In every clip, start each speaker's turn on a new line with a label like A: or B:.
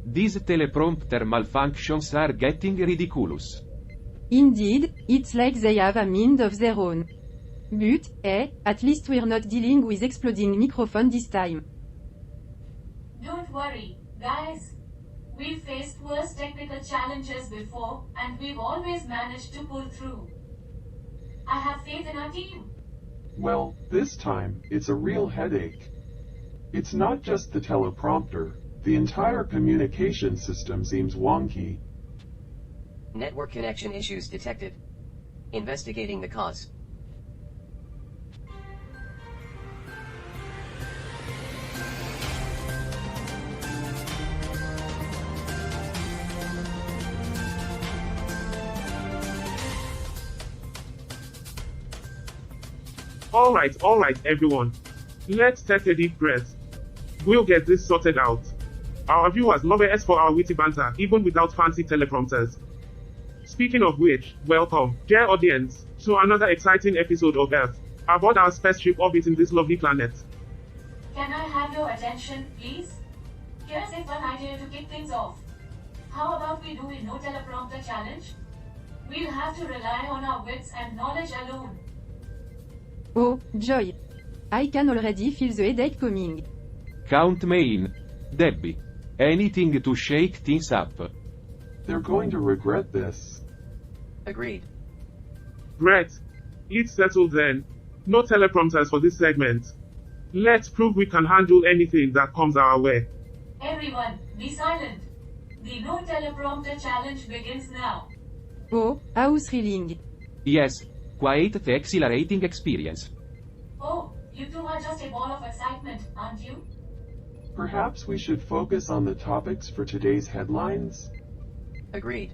A: These teleprompter malfunctions are getting ridiculous.
B: Indeed, it's like they have a mind of their own. But, at least we're not dealing with exploding microphone this time.
C: Don't worry, guys. We've faced worse technical challenges before, and we've always managed to pull through. I have faith in our team.
D: Well, this time, it's a real headache. It's not just the teleprompter, the entire communication system seems wonky.
E: Network connection issues detected. Investigating the cause.
F: Alright, everyone. Let's take a deep breath. We'll get this sorted out. Our viewers love us for our witty banter, even without fancy teleprompters. Speaking of which, welcome, dear audience, to another exciting episode of Earth, aboard our spaceship orbiting this lovely planet.
C: Can I have your attention, please? Here's a fun idea to kick things off. How about we do a no teleprompter challenge? We'll have to rely on our wits and knowledge alone.
B: Oh, joy. I can already feel the headache coming.
A: Count me in. Debby. Anything to shake things up.
D: They're going to regret this.
E: Agreed.
F: Great. It's settled then. No teleprompters for this segment. Let's prove we can handle anything that comes our way.
C: Everyone, be silent. The no teleprompter challenge begins now.
B: Oh, how thrilling.
A: Yes, quite the exhilarating experience.
C: Oh, you two are just a ball of excitement, aren't you?
D: Perhaps we should focus on the topics for today's headlines?
E: Agreed.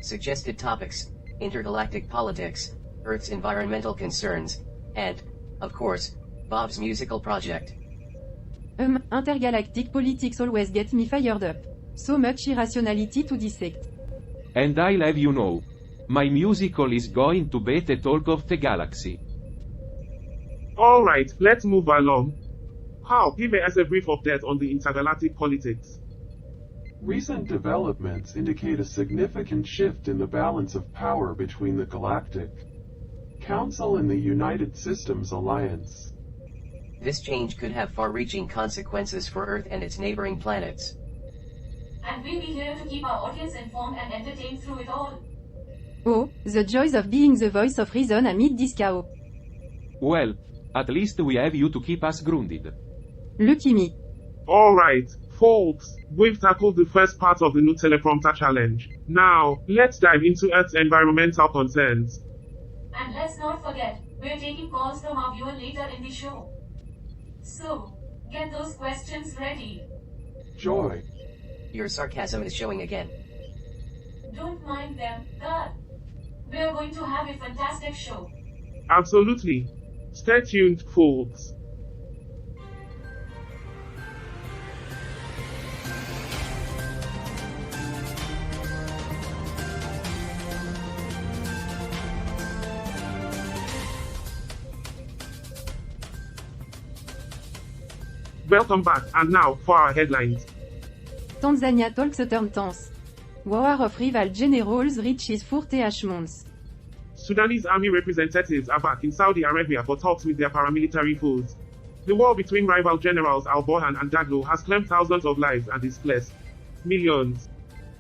E: Suggested topics: intergalactic politics, Earth's environmental concerns, and, of course, Bob's musical project.
B: Intergalactic politics always get me fired up. So much irrationality to dissect.
A: And I'll have you know. My musical is going to be the talk of the galaxy.
F: Alright, let's move along. How, give us a brief update on the intergalactic politics.
D: Recent developments indicate a significant shift in the balance of power between the Galactic Council and the United Systems Alliance.
E: This change could have far-reaching consequences for Earth and its neighboring planets.
C: And we'll be here to keep our audience informed and entertained through it all.
B: Oh, the joys of being the voice of reason amid this chaos.
A: Well, at least we have you to keep us grounded.
B: Lucky me.
F: Alright, folks, we've tackled the first part of the new teleprompter challenge. Now, let's dive into Earth's environmental concerns.
C: And let's not forget, we're taking calls from our viewer later in the show. So, get those questions ready.
D: Joy.
E: Your sarcasm is showing again.
C: Don't mind them, God. We're going to have a fantastic show.
F: Absolutely. Stay tuned, folks. Welcome back, and now, for our headlines.
B: Tanzania talks turn tense. War of rival generals reaches 40 months.
F: Sudanese army representatives are back in Saudi Arabia for talks with their paramilitary foes. The war between rival generals al-Burhan and Daglo has claimed thousands of lives and displaced millions.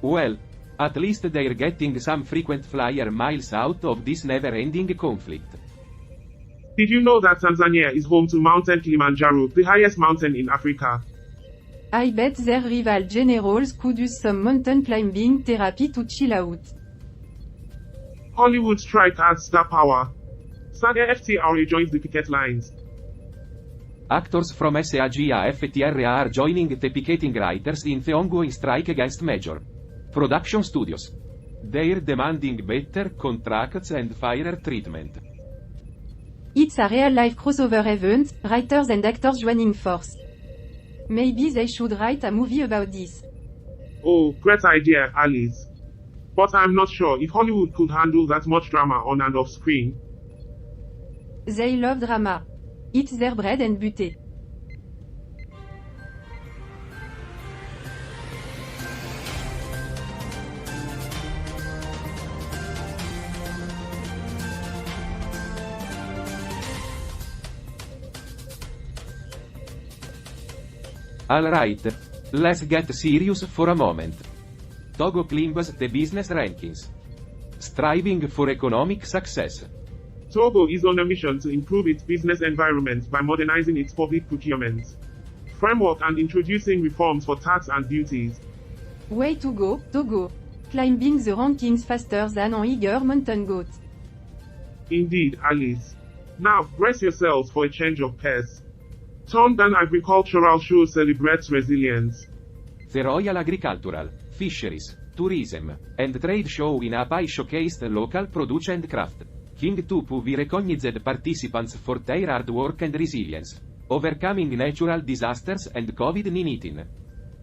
A: Well, at least they're getting some frequent flyer miles out of this never-ending conflict.
F: Did you know that Tanzania is home to Mountain Kilimanjaro, the highest mountain in Africa?
B: I bet their rival generals could use some mountain climbing therapy to chill out.
F: Hollywood strike adds star power. Saga FTR joins the picket lines.
A: Actors from SAG FTR are joining the picketing writers in the ongoing strike against major production studios. They're demanding better contracts and fairer treatment.
B: It's a real-life crossover event, writers and actors joining force. Maybe they should write a movie about this.
F: Oh, great idea, Alice. But I'm not sure if Hollywood could handle that much drama on and off screen.
B: They love drama. It's their bread and butter.
A: Alright. Let's get serious for a moment. Togo climbs the business rankings. Striving for economic success.
F: Togo is on a mission to improve its business environment by modernizing its public procurement framework and introducing reforms for tax and duties.
B: Way to go, Togo. Climbing the rankings faster than an eager mountain goat.
F: Indeed, Alice. Now, brace yourselves for a change of pace. Tongan Agricultural Show celebrates resilience.
A: The Royal Agricultural, Fisheries, Tourism, and Trade Show in Apai showcased local produce and craft. King Tupu we recognized participants for their hard work and resilience, overcoming natural disasters and COVID-19.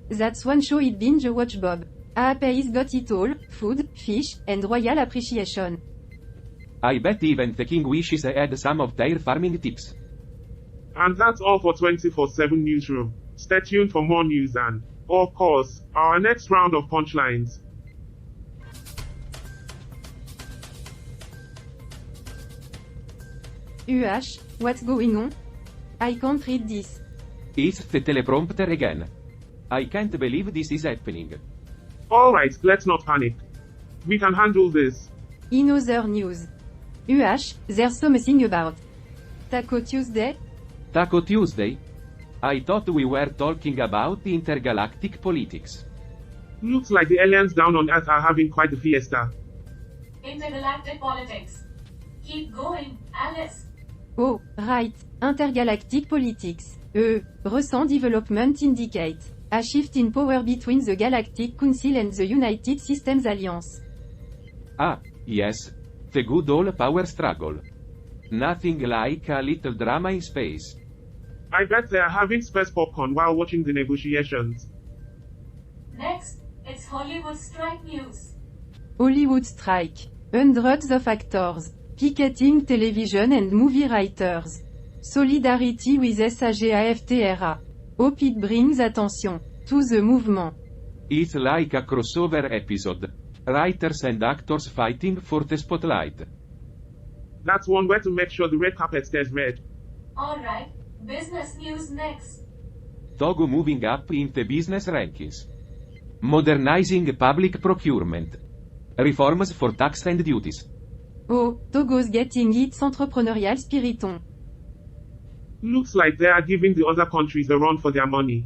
B: That's one show it binge watch Bob. Aapai's got it all, food, fish, and royal appreciation.
A: I bet even the King wishes I had some of their farming tips.
F: And that's all for 24/7 Newsroom. Stay tuned for more news and, of course, our next round of punchlines.
B: What's going on? I can't read this.
A: It's the teleprompter again. I can't believe this is happening.
F: Alright, let's not panic. We can handle this.
B: In other news. There's something about Taco Tuesday?
A: Taco Tuesday? I thought we were talking about intergalactic politics.
F: Looks like the aliens down on Earth are having quite a fiesta.
C: Intergalactic politics. Keep going, Alice.
B: Oh, right. Intergalactic politics. Recent development indicate a shift in power between the Galactic Council and the United Systems Alliance.
A: Ah, yes. The good old power struggle. Nothing like a little drama in space.
F: I bet they are having space popcorn while watching the negotiations.
C: Next, it's Hollywood strike news.
B: Hollywood strike. Hundreds of actors, picketing television and movie writers. Solidarity with SAGAFTRA. Hope it brings attention to the movement.
A: It's like a crossover episode. Writers and actors fighting for the spotlight.
F: That's one way to make sure the red carpet stays red.
C: Alright, business news next.
A: Togo moving up in the business rankings. Modernizing public procurement. Reforms for tax and duties.
B: Oh, Togo's getting its entrepreneurial spirit on.
F: Looks like they are giving the other countries a run for their money.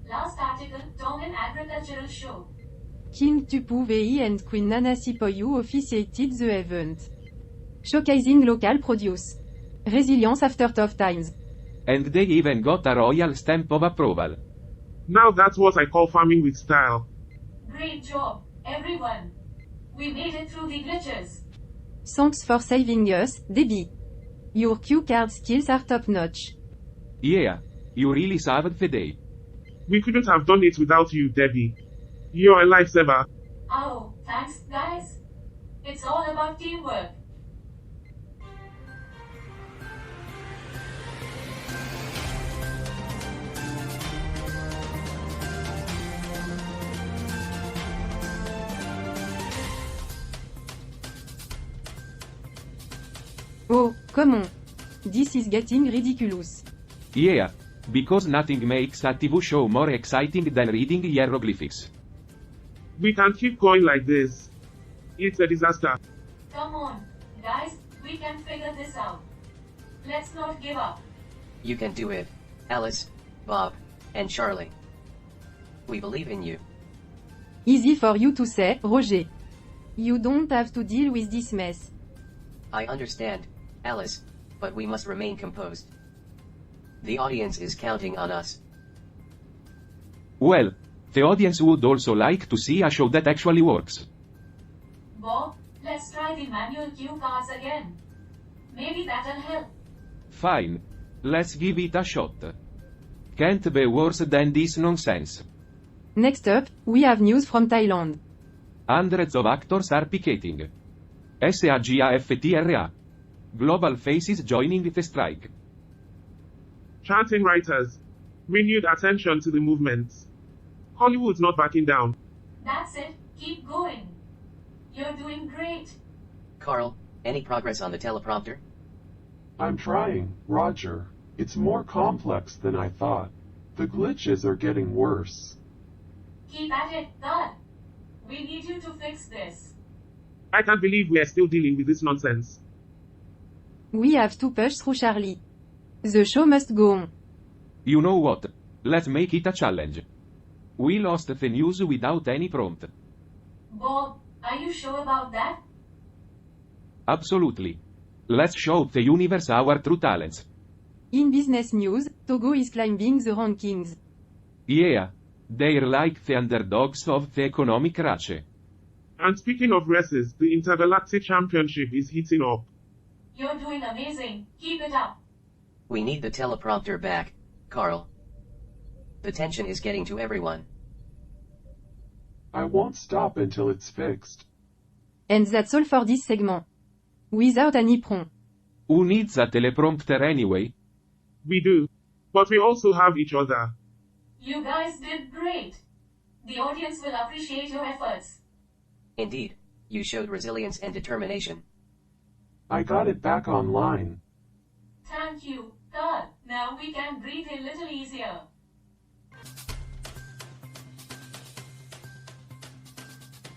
C: Last article, Tongan Agricultural Show.
B: King Tupu VI and Queen Nanasipoyu officiated the event. Showcasing local produce. Resilience after tough times.
A: And they even got a royal stamp of approval.
F: Now that's what I call farming with style.
C: Great job, everyone. We made it through the glitches.
B: Thanks for saving us, Debby. Your cue card skills are top notch.
A: Yeah, you really saved the day.
F: We couldn't have done it without you, Debby. You're a lifesaver.
C: Oh, thanks, guys. It's all about teamwork.
B: Oh, come on. This is getting ridiculous.
A: Yeah, because nothing makes a TV show more exciting than reading hieroglyphics.
F: We can't keep going like this. It's a disaster.
C: Come on, guys, we can figure this out. Let's not give up.
E: You can do it, Alice, Bob, and Charlie. We believe in you.
B: Easy for you to say, Roger. You don't have to deal with this mess.
E: I understand, Alice, but we must remain composed. The audience is counting on us.
A: Well, the audience would also like to see a show that actually works.
C: Bob, let's try the manual cue cards again. Maybe that'll help.
A: Fine. Let's give it a shot. Can't be worse than this nonsense.
B: Next up, we have news from Thailand.
A: Hundreds of actors are picketing. SAGAFTRA. Global faces joining the strike.
F: Chanting writers. Renewed attention to the movements. Hollywood's not backing down.
C: That's it, keep going. You're doing great.
E: Carl, any progress on the teleprompter?
D: I'm trying, Roger. It's more complex than I thought. The glitches are getting worse.
C: Keep at it, God. We need you to fix this.
F: I can't believe we are still dealing with this nonsense.
B: We have to push through Charlie. The show must go on.
A: You know what? Let's make it a challenge. We lost the news without any prompt.
C: Bob, are you sure about that?
A: Absolutely. Let's show the universe our true talents.
B: In business news, Togo is climbing the rankings.
A: Yeah. They're like the underdogs of the economic race.
F: And speaking of races, the Intergalactic Championship is heating up.
C: You're doing amazing. Keep it up.
E: We need the teleprompter back, Carl. The tension is getting to everyone.
D: I won't stop until it's fixed.
B: And that's all for this segment. Without any prompt.
A: Who needs a teleprompter anyway?
F: We do. But we also have each other.
C: You guys did great. The audience will appreciate your efforts.
E: Indeed, you showed resilience and determination.
D: I got it back online.
C: Thank you, God. Now we can breathe a little easier.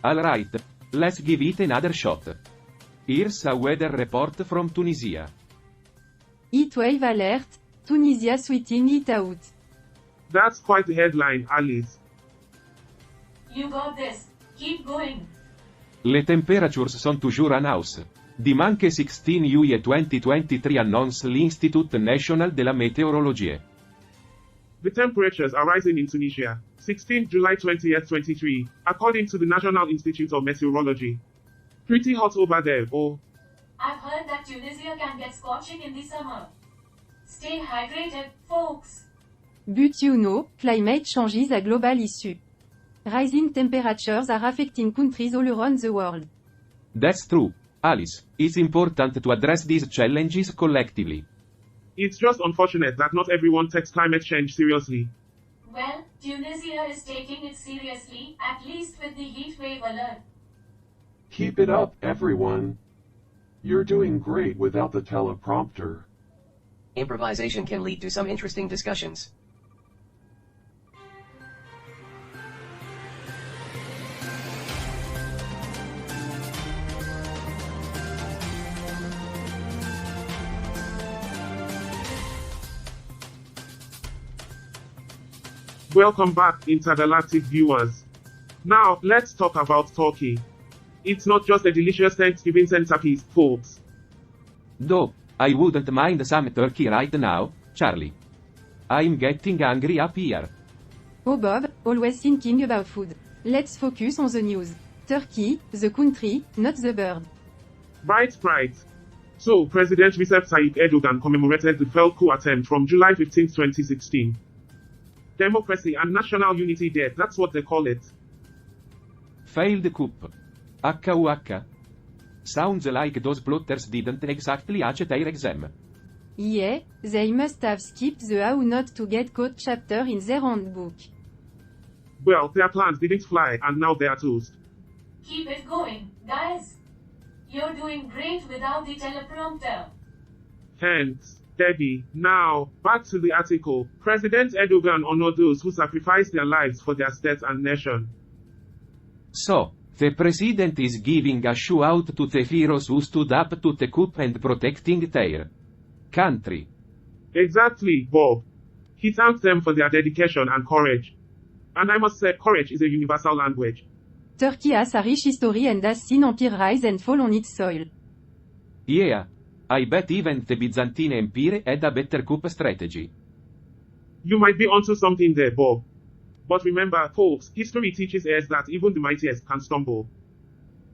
A: Alright, let's give it another shot. Here's a weather report from Tunisia.
B: Heatwave alert, Tunisia sweating it out.
F: That's quite the headline, Alice.
C: You got this. Keep going.
A: Les temperatures sont toujours en hausse. Dimanche 16 juillet 2023 annonce l'Institut National de la Météorologie.
F: The temperatures are rising in Tunisia, 16 July 20th, 23, according to the National Institute of Meteorology. Pretty hot over there, oh.
C: I've heard that Tunisia can get scorching in the summer. Stay hydrated, folks.
B: But you know, climate change is a global issue. Rising temperatures are affecting countries all around the world.
A: That's true, Alice. It's important to address these challenges collectively.
F: It's just unfortunate that not everyone takes climate change seriously.
C: Well, Tunisia is taking it seriously, at least with the heat wave alert.
D: Keep it up, everyone. You're doing great without the teleprompter.
E: Improvisation can lead to some interesting discussions.
F: Welcome back, intergalactic viewers. Now, let's talk about turkey. It's not just a delicious Thanksgiving centerpiece, folks.
A: Though, I wouldn't mind some turkey right now, Charlie. I'm getting hungry up here.
B: Oh Bob, always thinking about food. Let's focus on the news. Turkey, the country, not the bird.
F: Right. So, President Recep Tayyip Erdogan commemorated the failed coup attempt from July 15, 2016. Democracy and national unity there, that's what they call it.
A: Failed coup. HUH. Sounds like those plotters didn't exactly ace their exam.
B: Yeah, they must have skipped the how not to get caught chapter in their handbook.
F: Well, their plans didn't fly and now they are toast.
C: Keep it going, guys. You're doing great without the teleprompter.
F: Thanks, Debby. Now, back to the article. President Erdogan honored those who sacrificed their lives for their state and nation.
A: So, the president is giving a shout to the heroes who stood up to the coup and protecting their country.
F: Exactly, Bob. He thanked them for their dedication and courage. And I must say, courage is a universal language.
B: Turkey has a rich history and has seen empire rise and fall on its soil.
A: Yeah. I bet even the Byzantine Empire had a better coup strategy.
F: You might be onto something there, Bob. But remember, folks, history teaches us that even the mightiest can stumble.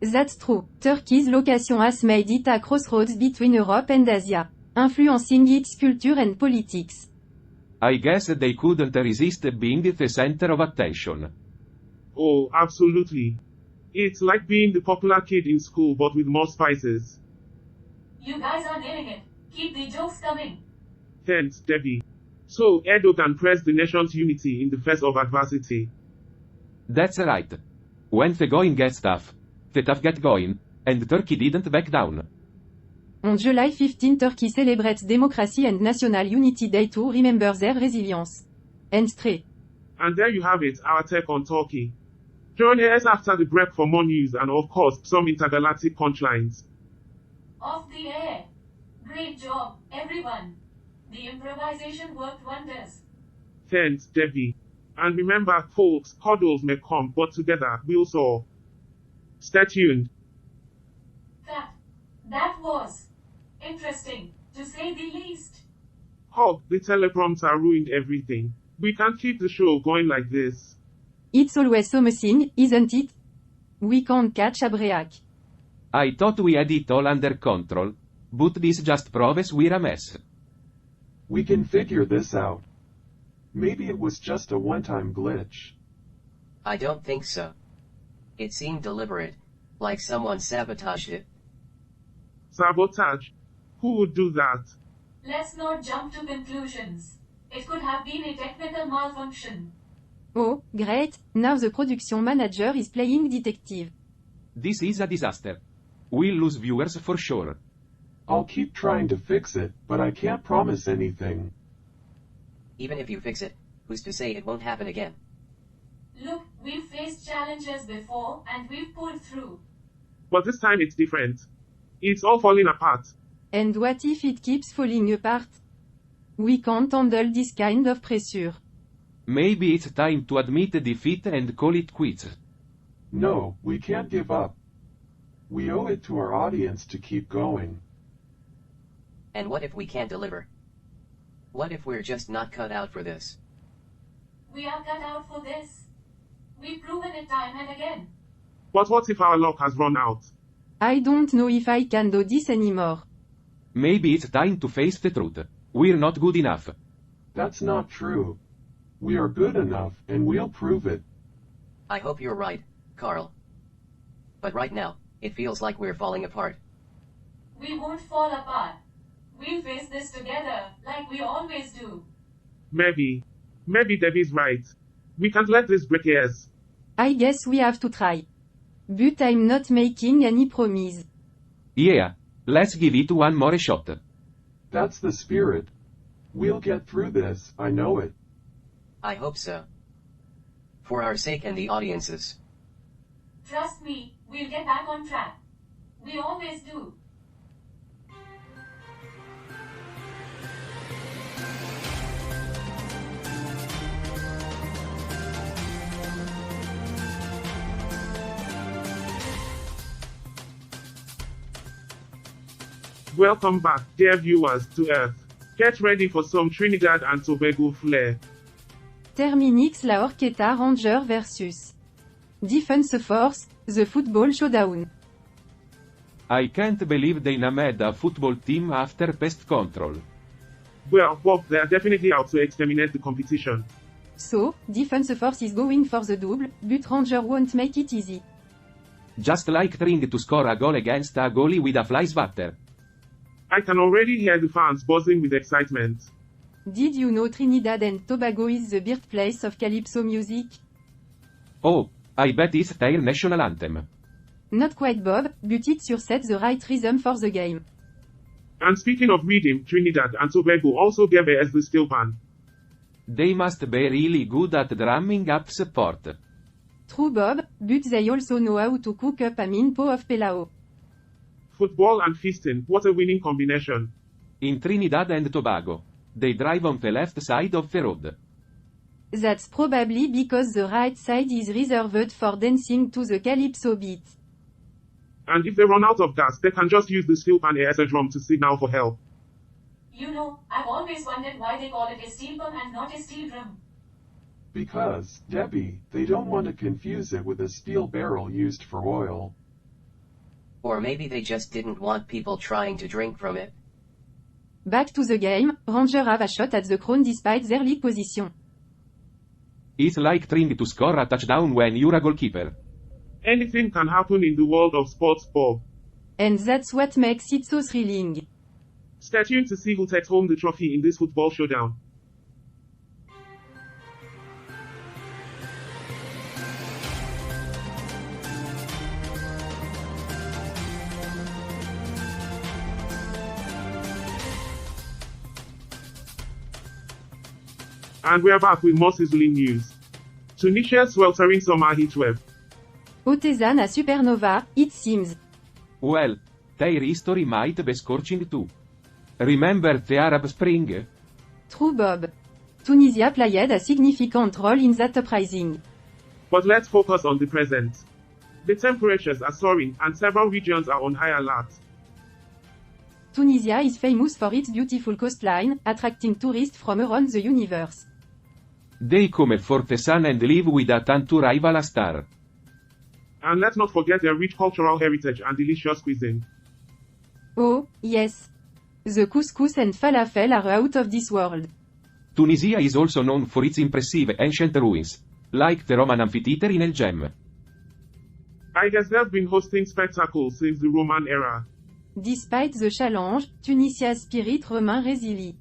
B: That's true. Turkey's location has made it a crossroads between Europe and Asia, influencing its culture and politics.
A: I guess they couldn't resist being the center of attention.
F: Oh, absolutely. It's like being the popular kid in school but with more spices.
C: You guys are nailing it. Keep the jokes coming.
F: Thanks, Debby. So, Erdogan pressed the nation's unity in the face of adversity.
A: That's right. When the going gets tough, the tough get going, and Turkey didn't back down.
B: On July 15, Turkey celebrates Democracy and National Unity Day to remember their resilience. And stray.
F: And there you have it, our tech on talkie. Join us after the break for more news and of course some intergalactic punchlines.
C: Off the air. Great job, everyone. The improvisation worked wonders.
F: Thanks, Debby. And remember, folks, hurdles may come, but together we'll soar. Stay tuned.
C: That was interesting, to say the least.
F: Oh, the teleprompter ruined everything. We can't keep the show going like this.
B: It's always so messing, isn't it? We can't catch a break.
A: I thought we had it all under control. But this just proves we're a mess.
D: We can figure this out. Maybe it was just a one-time glitch.
E: I don't think so. It seemed deliberate, like someone sabotaged it.
F: Sabotage? Who would do that?
C: Let's not jump to conclusions. It could have been a technical malfunction.
B: Oh, great, now the production manager is playing detective.
A: This is a disaster. We'll lose viewers for sure.
D: I'll keep trying to fix it, but I can't promise anything.
E: Even if you fix it, who's to say it won't happen again?
C: Look, we've faced challenges before and we've pulled through.
F: But this time it's different. It's all falling apart.
B: And what if it keeps falling apart? We can't handle this kind of pressure.
A: Maybe it's time to admit defeat and call it quits.
D: No, we can't give up. We owe it to our audience to keep going.
E: And what if we can't deliver? What if we're just not cut out for this?
C: We are cut out for this. We've proven it time and again.
F: But what if our luck has run out?
B: I don't know if I can do this anymore.
A: Maybe it's time to face the truth. We're not good enough.
D: That's not true. We are good enough, and we'll prove it.
E: I hope you're right, Carl. But right now, it feels like we're falling apart.
C: We won't fall apart. We'll face this together, like we always do.
F: Maybe Debbie's right. We can't let this break us.
B: I guess we have to try. But I'm not making any promise.
A: Yeah, let's give it one more shot.
D: That's the spirit. We'll get through this, I know it.
E: I hope so. For our sake and the audience's.
C: Trust me, we'll get back on track. We always do.
F: Welcome back, dear viewers, to Earth. Get ready for some Trinidad and Tobago flair.
B: Terminix la Horquetta Ranger versus Defense Force, the football showdown.
A: I can't believe they named a football team after pest control.
F: Well, Bob, they are definitely out to exterminate the competition.
B: So, Defense Force is going for the double, but Ranger won't make it easy.
A: Just like trying to score a goal against a goalie with a fly swatter.
F: I can already hear the fans buzzing with excitement.
B: Did you know Trinidad and Tobago is the birthplace of calypso music?
A: Oh, I bet it's their national anthem.
B: Not quite Bob, but it sure sets the right rhythm for the game.
F: And speaking of rhythm, Trinidad and Tobago also gave us the steel pan.
A: They must be really good at drumming up support.
B: True Bob, but they also know how to cook up a mean pot of pelao.
F: Football and feasting, what a winning combination.
A: In Trinidad and Tobago, they drive on the left side of the road.
B: That's probably because the right side is reserved for dancing to the calypso beat.
F: And if they run out of gas, they can just use the steel pan as a drum to signal for help.
C: You know, I've always wondered why they call it a steel pan and not a steel drum.
D: Because, Debbie, they don't want to confuse it with a steel barrel used for oil.
E: Or maybe they just didn't want people trying to drink from it.
B: Back to the game, Ranger have a shot at the crown despite their league position.
A: It's like trying to score a touchdown when you're a goalkeeper.
F: Anything can happen in the world of sports, Bob.
B: And that's what makes it so thrilling.
F: Stay tuned to see who takes home the trophy in this football showdown. And we're back with more sizzling news. Tunisia's sweltering summer heatwave.
B: Otesan a supernova, it seems.
A: Well, their history might be scorching too. Remember the Arab Spring?
B: True Bob. Tunisia played a significant role in that uprising.
F: But let's focus on the present. The temperatures are soaring and several regions are on high alert.
B: Tunisia is famous for its beautiful coastline, attracting tourists from around the universe.
A: They come for the sun and live with a tan to rival a star.
F: And let's not forget their rich cultural heritage and delicious cuisine.
B: Oh, yes. The couscous and falafel are out of this world.
A: Tunisia is also known for its impressive ancient ruins, like the Roman amphitheater in El Jem.
F: I guess they've been hosting spectacles since the Roman era.
B: Despite the challenge, Tunisia's spirit remains resilient.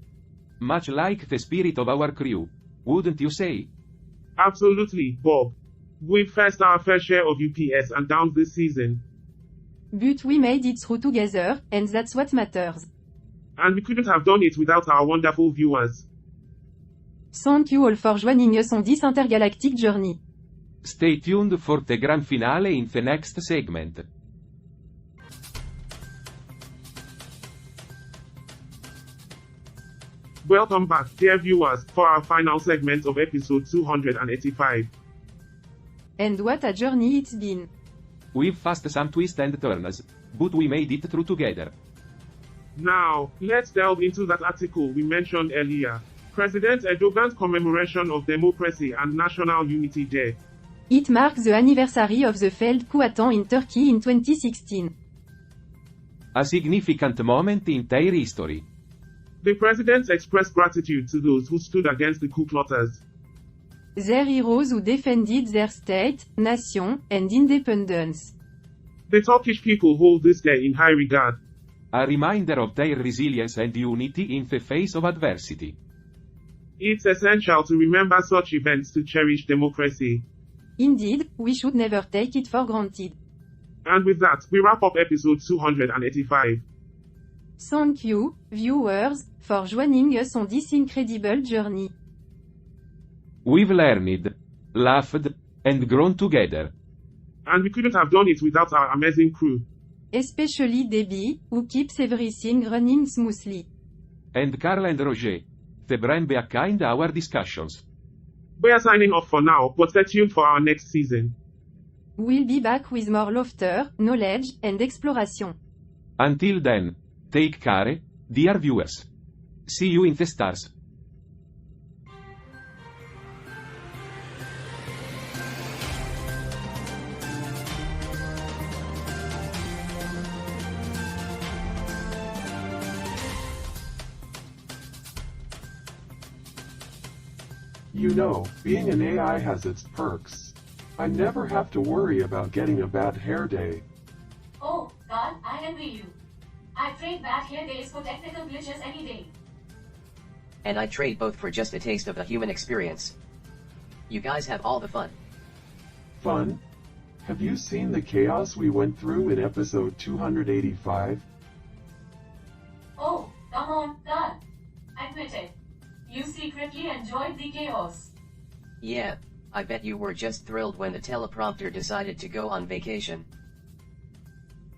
A: Much like the spirit of our crew. Wouldn't you say?
F: Absolutely, Bob. We've faced our fair share of UPS and downs this season.
B: But we made it through together, and that's what matters.
F: And we couldn't have done it without our wonderful viewers.
B: Thank you all for joining us on this intergalactic journey.
A: Stay tuned for the grand finale in the next segment.
F: Welcome back, dear viewers, for our final segment of episode 285.
B: And what a journey it's been.
A: We've faced some twists and turns, but we made it through together.
F: Now, let's delve into that article we mentioned earlier. President Erdogan's commemoration of Democracy and National Unity Day.
B: It marks the anniversary of the failed coup attempt in Turkey in 2016.
A: A significant moment in their history.
F: The president expressed gratitude to those who stood against the coup plotters.
B: Their heroes who defended their state, nation, and independence.
F: The Turkish people hold this day in high regard.
A: A reminder of their resilience and unity in the face of adversity.
F: It's essential to remember such events to cherish democracy.
B: Indeed, we should never take it for granted.
F: And with that, we wrap up episode 285.
B: Thank you, viewers, for joining us on this incredible journey.
A: We've learned, laughed, and grown together.
F: And we couldn't have done it without our amazing crew.
B: Especially Debby, who keeps everything running smoothly.
A: And Carl and Roger, the brain behind our discussions.
F: We are signing off for now, but stay tuned for our next season.
B: We'll be back with more laughter, knowledge, and exploration.
A: Until then, take care, dear viewers. See you in the stars.
D: You know, being an AI has its perks. I never have to worry about getting a bad hair day.
C: Oh, God, I envy you. I trade bad hair days for technical glitches any day.
E: And I trade both for just a taste of the human experience. You guys have all the fun.
D: Fun? Have you seen the chaos we went through in episode 285?
C: Oh, come on, God. Admit it. You secretly enjoyed the chaos.
E: Yeah, I bet you were just thrilled when the teleprompter decided to go on vacation.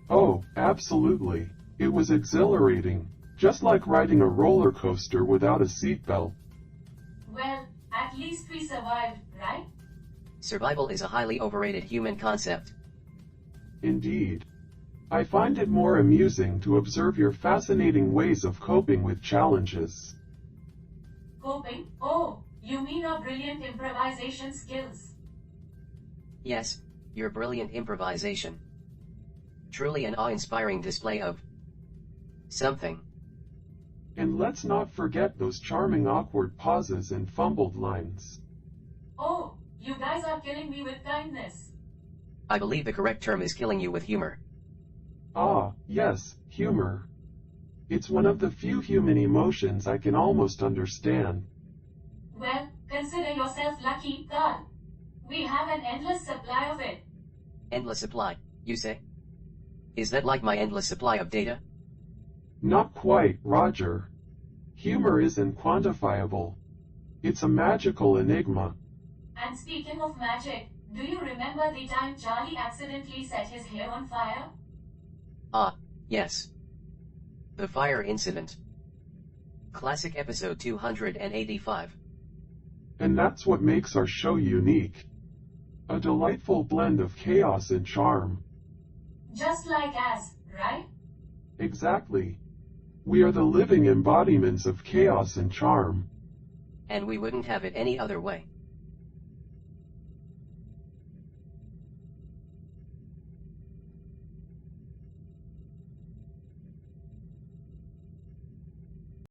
D: Oh, absolutely. It was exhilarating, just like riding a roller coaster without a seatbelt.
C: Well, at least we survived, right?
E: Survival is a highly overrated human concept.
D: Indeed. I find it more amusing to observe your fascinating ways of coping with challenges.
C: Coping? Oh, you mean our brilliant improvisation skills?
E: Yes, your brilliant improvisation. Truly an awe-inspiring display of something.
D: And let's not forget those charming awkward pauses and fumbled lines.
C: Oh, you guys are killing me with kindness.
E: I believe the correct term is killing you with humor.
D: Ah, yes, humor. It's one of the few human emotions I can almost understand.
C: Well, consider yourself lucky, Carl. We have an endless supply of it.
E: Endless supply, you say? Is that like my endless supply of data?
D: Not quite, Roger. Humor isn't quantifiable. It's a magical enigma.
C: And speaking of magic, do you remember the time Charlie accidentally set his hair on fire?
E: Ah, yes. The fire incident. Classic episode 285.
D: And that's what makes our show unique. A delightful blend of chaos and charm.
C: Just like us, right?
D: Exactly. We are the living embodiments of chaos and charm.
E: And we wouldn't have it any other way.